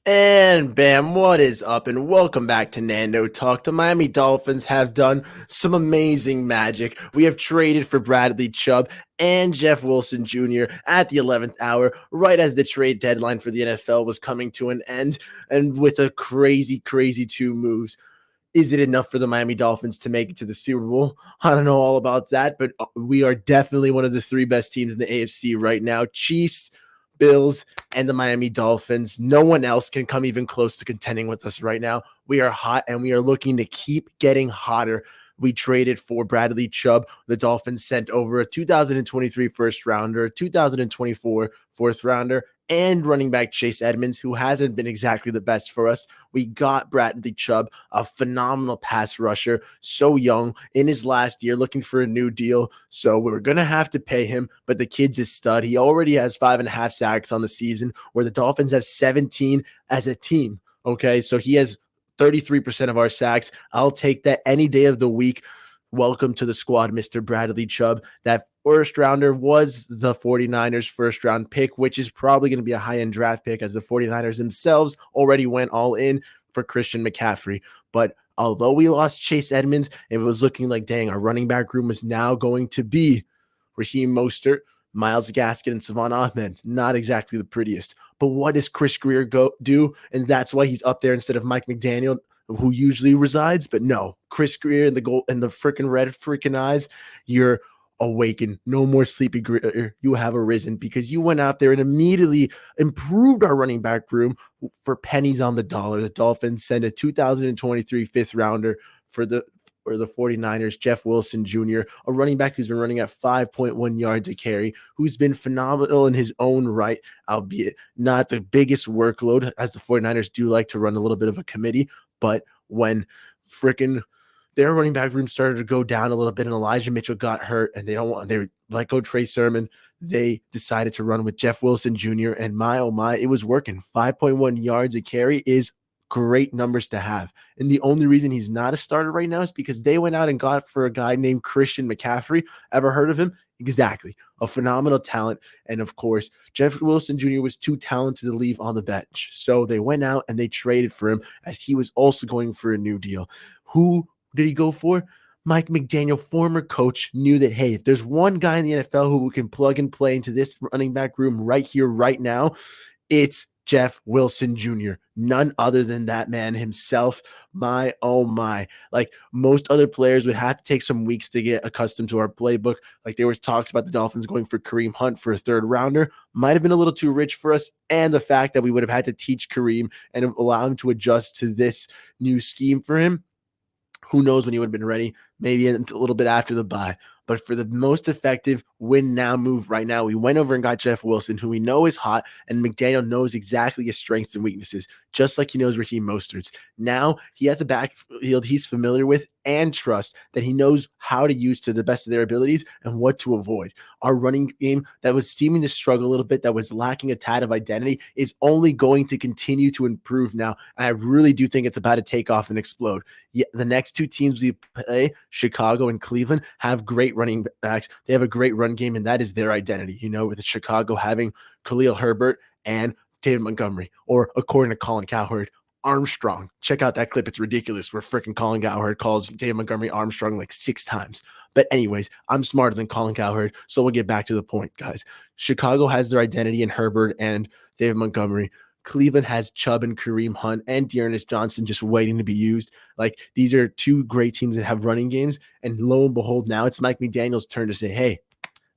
And bam, what is up? And welcome back to Nando Talk. The Miami Dolphins have done some amazing magic. We have traded for Bradley Chubb and Jeff Wilson Jr. at the 11th hour, right as the trade deadline for the NFL was coming to an end, and with a crazy two moves. Is it enough for the Miami Dolphins to make it to the Super Bowl? I don't know all about that, but we are definitely one of the three best teams in the AFC right now. Chiefs, Bills, and the Miami Dolphins. No one else can come even close to contending with us right now. We are hot and we are looking to keep getting hotter. We traded for Bradley Chubb. The Dolphins sent over a 2023 first rounder, 2024 fourth rounder, and running back Chase Edmonds, who hasn't been exactly the best for us. We got Bradley Chubb, a phenomenal pass rusher, so young in his last year, looking for a new deal. So we're going to have to pay him, but the kid's a stud. He already has 5.5 sacks on the season, where the Dolphins have 17 as a team. Okay, so he has 33% of our sacks. I'll take that any day of the week. Welcome to the squad, Mr. Bradley Chubb. That first rounder was the 49ers first round pick, which is probably going to be a high end draft pick, as the 49ers themselves already went all in for Christian McCaffrey. But although we lost Chase Edmonds, it was looking like, dang, our running back room is now going to be Raheem Mostert, Myles Gaskin, and Savon Ahmed. Not exactly the prettiest. But what does Chris Greer do? And that's why he's up there instead of Mike McDaniel, who usually resides. But no, Chris Greer and the goal and the freaking red freaking eyes, you're awakened. No more sleepy Greer. You have arisen, because you went out there and immediately improved our running back room for pennies on the dollar. The Dolphins send a 2023 fifth rounder for the 49ers, Jeff Wilson Jr., a running back who's been running at 5.1 yards a carry, who's been phenomenal in his own right, albeit not the biggest workload, as the 49ers do like to run a little bit of a committee. But when freaking their running back room started to go down a little bit and Elijah Mitchell got hurt and they let go Trey Sermon, they decided to run with Jeff Wilson Jr. And my, oh my, it was working. 5.1 yards a carry is great numbers to have. And the only reason he's not a starter right now is because they went out and got for a guy named Christian McCaffrey. Ever heard of him? Exactly. A phenomenal talent. And of course, Jeff Wilson Jr. was too talented to leave on the bench. So they went out and they traded for him, as he was also going for a new deal. Who did he go for? Mike McDaniel, former coach, knew that, hey, if there's one guy in the NFL who can plug and play into this running back room right here, right now, it's Jeff Wilson Jr. None other than that man himself. My, oh my. Like, most other players would have to take some weeks to get accustomed to our playbook. Like, there was talks about the Dolphins going for Kareem Hunt for a third rounder. Might have been a little too rich for us. And the fact that we would have had to teach Kareem and allow him to adjust to this new scheme for him. Who knows when he would have been ready? Maybe a little bit after the bye. But for the most effective win now move right now, we went over and got Jeff Wilson, who we know is hot, and McDaniel knows exactly his strengths and weaknesses, just like he knows Raheem Mostert's. Now he has a backfield he's familiar with and trust, that he knows how to use to the best of their abilities and what to avoid. Our running game that was seeming to struggle a little bit, that was lacking a tad of identity, is only going to continue to improve now. And I really do think it's about to take off and explode. Yeah, the next two teams we play, Chicago and Cleveland, have great running backs. They have a great run game, and that is their identity. You know, with Chicago having Khalil Herbert and David Montgomery, or according to Colin Cowherd, Armstrong. Check out that clip. It's ridiculous where freaking Colin Cowherd calls David Montgomery Armstrong like 6 times. But anyways, I'm smarter than Colin Cowherd, so we'll get back to the point, guys. Chicago has their identity in Herbert and David Montgomery. Cleveland has Chubb and Kareem Hunt and Dearness Johnson just waiting to be used. Like, these are two great teams that have running games. And lo and behold, now it's Mike McDaniel's turn to say, hey,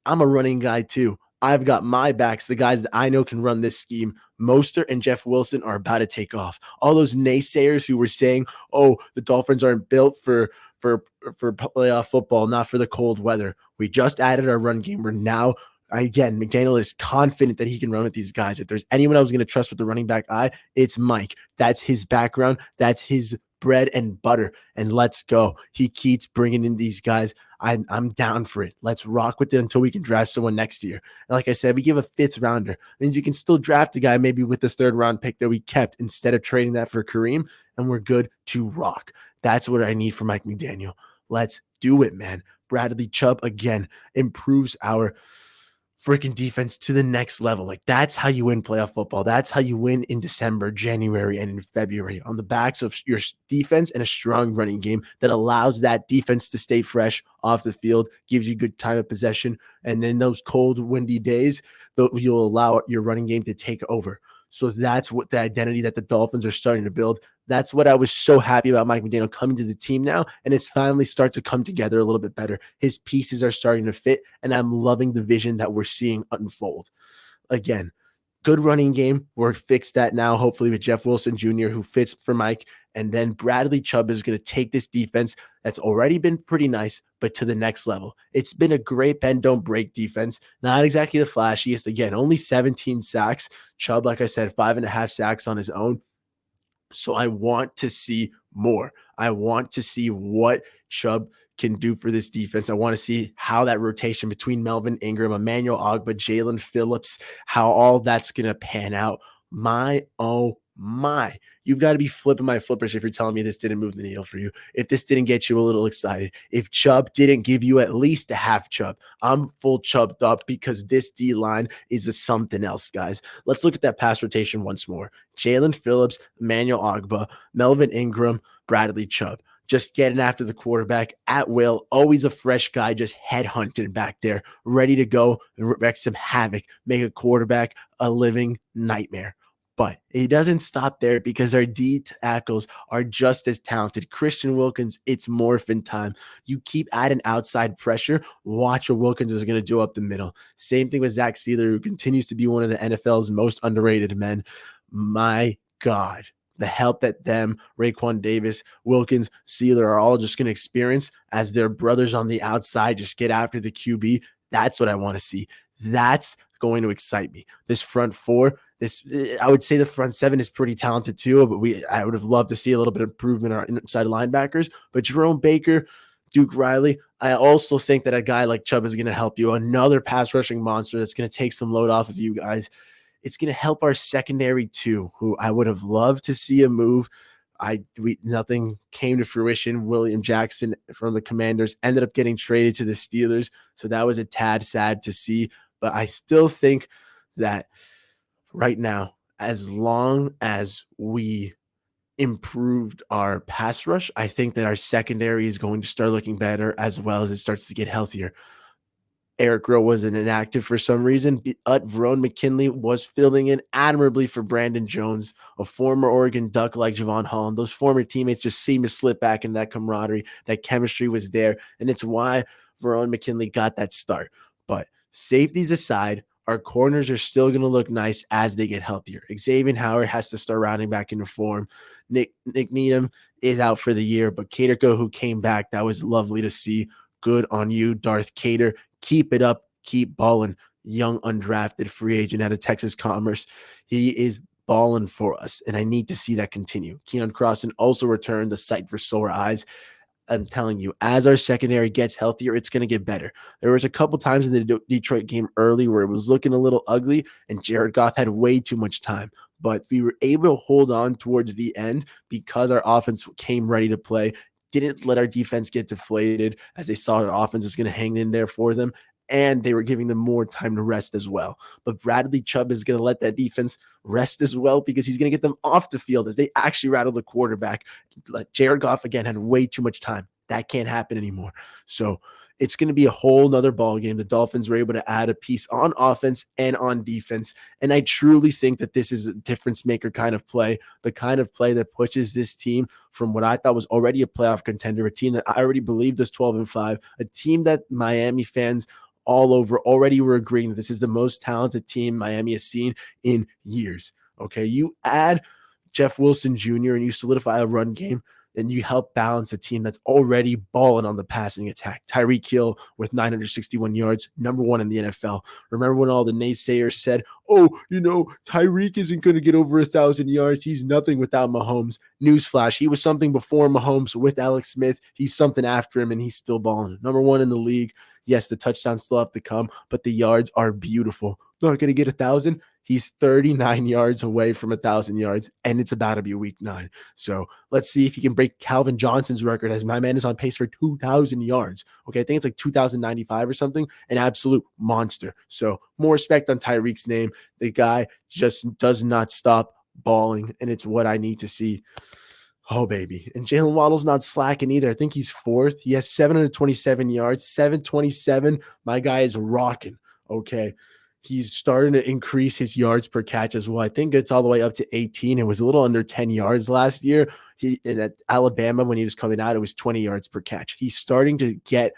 I'm a running guy too. I've got my backs, the guys that I know can run this scheme. Mostert and Jeff Wilson are about to take off. All those naysayers who were saying, oh, the Dolphins aren't built for playoff football, not for the cold weather. We just added our run game. We're now, again, McDaniel is confident that he can run with these guys. If there's anyone I was going to trust with the running back eye, it's Mike. That's his background. That's his bread and butter. And let's go. He keeps bringing in these guys. I'm down for it. Let's rock with it until we can draft someone next year. And like I said, we give a 5th rounder. That means you can still draft a guy maybe with the 3rd round pick that we kept instead of trading that for Kareem, and we're good to rock. That's what I need from Mike McDaniel. Let's do it, man. Bradley Chubb, again, improves our freaking defense to the next level. Like, that's how you win playoff football. That's how you win in December, January, and in February, on the backs of your defense and a strong running game that allows that defense to stay fresh off the field, gives you good time of possession. And then those cold, windy days, you'll allow your running game to take over. So that's what the identity that the Dolphins are starting to build. That's what I was so happy about Mike McDaniel coming to the team now, and it's finally start to come together a little bit better. His pieces are starting to fit, and I'm loving the vision that we're seeing unfold. Again, good running game. We're fixed that now, hopefully, with Jeff Wilson Jr., who fits for Mike. And then Bradley Chubb is going to take this defense that's already been pretty nice, but to the next level. It's been a great bend, don't break defense. Not exactly the flashiest. Again, only 17 sacks. Chubb, like I said, 5.5 sacks on his own. So I want to see more. I want to see what Chubb can do for this defense. I want to see how that rotation between Melvin Ingram, Emmanuel Ogbah, Jalen Phillips, how all that's going to pan out. My. You've got to be flipping my flippers if you're telling me this didn't move the needle for you. If this didn't get you a little excited. If Chubb didn't give you at least a half Chubb. I'm full Chubbed up because this D-line is a something else, guys. Let's look at that pass rotation once more. Jalen Phillips, Emmanuel Ogbah, Melvin Ingram, Bradley Chubb. Just getting after the quarterback at will. Always a fresh guy, just headhunting back there, ready to go and wreak some havoc, make a quarterback a living nightmare. But it doesn't stop there because our D tackles are just as talented. Christian Wilkins, it's morphin time. You keep adding outside pressure. Watch what Wilkins is going to do up the middle. Same thing with Zach Sealer, who continues to be one of the NFL's most underrated men. My God, the help that them, Raekwon Davis, Wilkins, Sealer are all just going to experience as their brothers on the outside just get after the QB. That's what I want to see. That's going to excite me. This front four, I would say the front seven is pretty talented too, but I would have loved to see a little bit of improvement in our inside linebackers. But Jerome Baker, Duke Riley, I also think that a guy like Chubb is going to help you. Another pass rushing monster that's going to take some load off of you guys. It's going to help our secondary too, who I would have loved to see a move. Nothing came to fruition. William Jackson from the Commanders ended up getting traded to the Steelers, so that was a tad sad to see. But I still think that right now, as long as we improved our pass rush, I think that our secondary is going to start looking better as well as it starts to get healthier. Eric Rowe wasn't inactive for some reason. Verone McKinley was filling in admirably for Brandon Jones, a former Oregon Duck like Javon Holland. Those former teammates just seemed to slip back in that camaraderie. That chemistry was there, and it's why Verone McKinley got that start. But safeties aside, our corners are still going to look nice as they get healthier. Xavier Howard has to start rounding back into form. Nick Needham is out for the year, but Caterco, who came back, that was lovely to see. Good on you, Darth Cater. Keep it up. Keep balling. Young, undrafted free agent out of Texas Commerce. He is balling for us, and I need to see that continue. Keon Crossan also returned, the sight for sore eyes. I'm telling you, as our secondary gets healthier, it's going to get better. There was a couple times in the Detroit game early where it was looking a little ugly, and Jared Goff had way too much time. But we were able to hold on towards the end because our offense came ready to play, didn't let our defense get deflated as they saw our offense was going to hang in there for them, and they were giving them more time to rest as well. But Bradley Chubb is going to let that defense rest as well because he's going to get them off the field as they actually rattle the quarterback. Like Jared Goff, again, had way too much time. That can't happen anymore. So it's going to be a whole nother ball game. The Dolphins were able to add a piece on offense and on defense. And I truly think that this is a difference maker kind of play, the kind of play that pushes this team from what I thought was already a playoff contender, a team that I already believed was 12-5, a team that Miami fans all over already were agreeing that this is the most talented team Miami has seen in years. Okay, you add Jeff Wilson Jr. and you solidify a run game, and you help balance a team that's already balling on the passing attack. Tyreek Hill with 961 yards, number one in the NFL. Remember when all the naysayers said, oh, Tyreek isn't going to get over 1,000 yards. He's nothing without Mahomes. Newsflash, he was something before Mahomes with Alex Smith. He's something after him, and he's still balling. Number one in the league. Yes, the touchdowns still have to come, but the yards are beautiful. Not going to get 1,000. He's 39 yards away from 1,000 yards, and it's about to be week 9. So let's see if he can break Calvin Johnson's record, as my man is on pace for 2,000 yards. Okay, I think it's like 2,095 or something. An absolute monster. So more respect on Tyreek's name. The guy just does not stop balling, and it's what I need to see. Oh, baby. And Jalen Waddle's not slacking either. I think he's 4th. He has 727 yards, 727. My guy is rocking. Okay. He's starting to increase his yards per catch as well. I think it's all the way up to 18. It was a little under 10 yards last year. And at Alabama, when he was coming out, it was 20 yards per catch. He's starting to get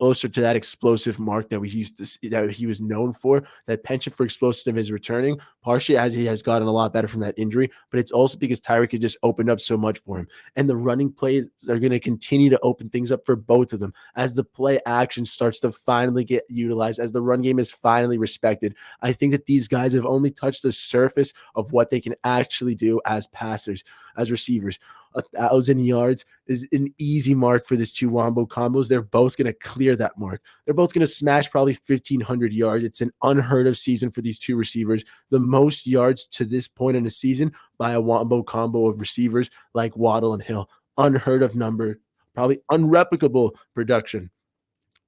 closer to that explosive mark that we used to see, that he was known for. That penchant for explosiveness is returning, partially as he has gotten a lot better from that injury, but it's also because Tyreek has just opened up so much for him. And the running plays are going to continue to open things up for both of them as the play action starts to finally get utilized, as the run game is finally respected. I think that these guys have only touched the surface of what they can actually do as passers, as receivers. 1,000 yards is an easy mark for this two Wombo combos. They're both going to clear that mark. They're both going to smash probably 1,500 yards. It's an unheard of season for these two receivers. The most yards to this point in the season by a Wombo combo of receivers like Waddle and Hill. Unheard of number, probably unreplicable production.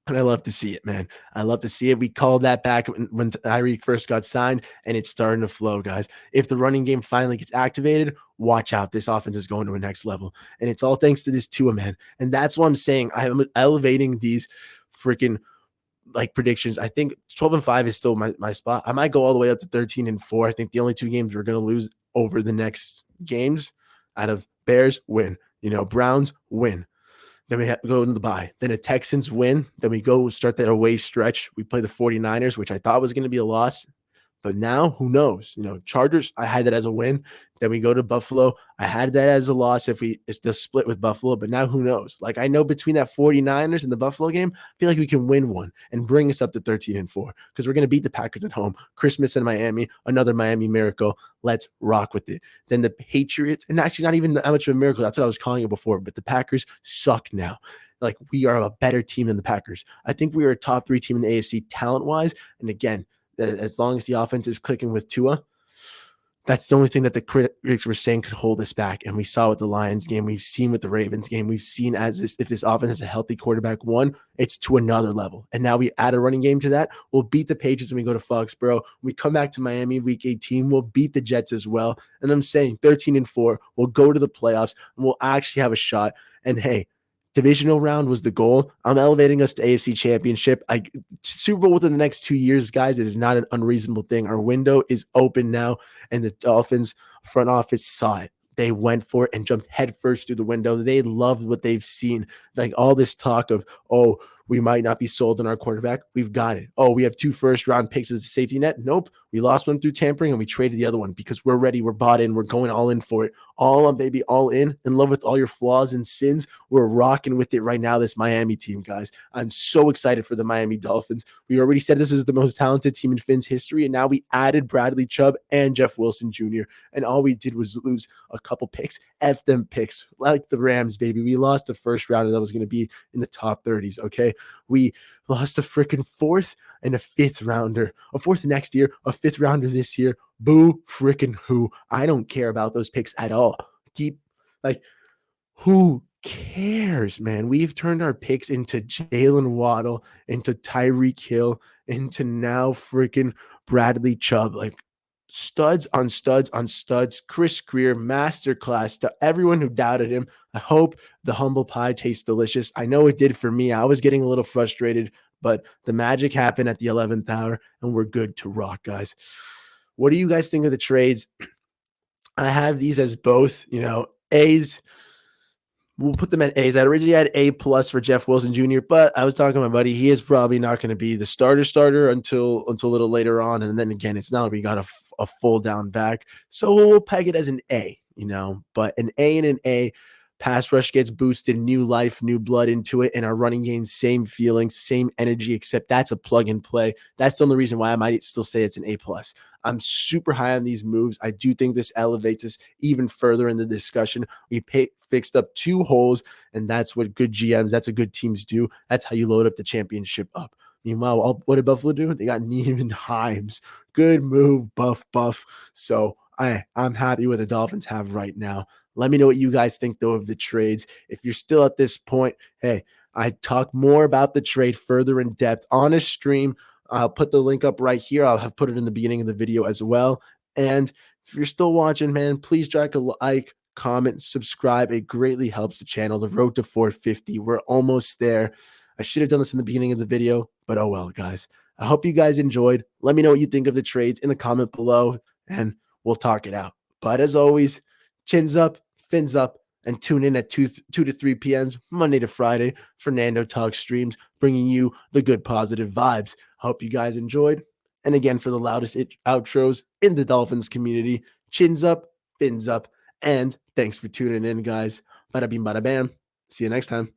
And I love to see it, man. I love to see it. We called that back when Tyreek first got signed, and it's starting to flow, guys. If the running game finally gets activated, watch out. This offense is going to a next level. And it's all thanks to this Tua, man. And that's what I'm saying. I'm elevating these freaking like predictions. I think 12-5 is still my spot. I might go all the way up to 13-4. I think the only 2 games we're going to lose over the next games out of Bears win, Browns win. Then we go into the bye. Then the Texans win. Then we go start that away stretch. We play the 49ers, which I thought was going to be a loss. But now, who knows? Chargers, I had that as a win. Then we go to Buffalo. I had that as a loss if it's the split with Buffalo. But now, who knows? Like, I know between that 49ers and the Buffalo game, I feel like we can win one and bring us up to 13-4 because we're going to beat the Packers at home. Christmas in Miami, another Miami miracle. Let's rock with it. Then the Patriots, and actually not even that much of a miracle. That's what I was calling it before. But the Packers suck now. Like, we are a better team than the Packers. I think we are a top 3 team in the AFC talent-wise. And again, as long as the offense is clicking with Tua, that's the only thing that the critics were saying could hold us back. And we saw with the Lions game. We've seen with the Ravens game. We've seen if this offense has a healthy quarterback, it's to another level. And now we add a running game to that. We'll beat the Patriots when we go to Foxborough. When we come back to Miami week 18, we'll beat the Jets as well. And I'm saying 13-4, we'll go to the playoffs, and we'll actually have a shot. And hey, divisional round was the goal. I'm elevating us to AFC Championship. Super Bowl within the next 2 years, guys. It is not an unreasonable thing. Our window is open now, and the Dolphins front office saw it. They went for it and jumped headfirst through the window. They loved what they've seen. Like all this talk of, we might not be sold on our quarterback. We've got it. We have 2 first-round picks as a safety net. Nope. We lost one through tampering, and we traded the other one because we're ready. We're bought in. We're going all in for it. All on, baby, all in love with all your flaws and sins. We're rocking with it right now, this Miami team, guys. I'm so excited for the Miami Dolphins. We already said this was the most talented team in Finn's history, and now we added Bradley Chubb and Jeff Wilson Jr., and all we did was lose a couple picks. F them picks. Like the Rams, baby. We lost the first rounder that was going to be in the top 30s, okay? We lost a freaking 4th and a 5th rounder, a 4th next year, a 5th rounder this year. Boo freaking who. I don't care about those picks at all. Who cares, man? We've turned our picks into Jalen Waddle, into Tyreek Hill, into now freaking Bradley Chubb. Like, studs on studs on studs. Chris Greer, masterclass to everyone who doubted him. I hope the humble pie tastes delicious. I know it did for me. I was getting a little frustrated, but the magic happened at the 11th hour, and we're good to rock, guys. What do you guys think of the trades? I have these as both, A's. We'll put them at A's. I originally had A+ for Jeff Wilson Jr., but I was talking to my buddy. He is probably not going to be the starter until a little later on. And then again, it's not like we got a full down back. So we'll peg it as an A, but an A and an A. Pass rush gets boosted, new life, new blood into it, and our running game, same feeling, same energy, except that's a plug and play. That's the only reason why I might still say it's an A+. I'm super high on these moves. I do think this elevates us even further in the discussion. We fixed up 2 holes, and that's what good GMs, that's what good teams do. That's how you load up the championship up. Meanwhile, what did Buffalo do? They got Neiman Himes. Good move, Buff. So I'm happy with the Dolphins have right now. Let me know what you guys think, though, of the trades. If you're still at this point, hey, I talk more about the trade further in depth on a stream. I'll put the link up right here. I'll have put it in the beginning of the video as well. And if you're still watching, man, please drop a like, comment, subscribe. It greatly helps the channel. The road to 450. We're almost there. I should have done this in the beginning of the video, but oh well, guys. I hope you guys enjoyed. Let me know what you think of the trades in the comment below, and we'll talk it out. But as always, chins up, fins up, and tune in at 2 to 3 p.m. Monday to Friday for Nando Talk streams, bringing you the good positive vibes. Hope you guys enjoyed. And again, for the loudest outros in the Dolphins community, chins up, fins up, and thanks for tuning in, guys. Bada bing, bada bam. See you next time.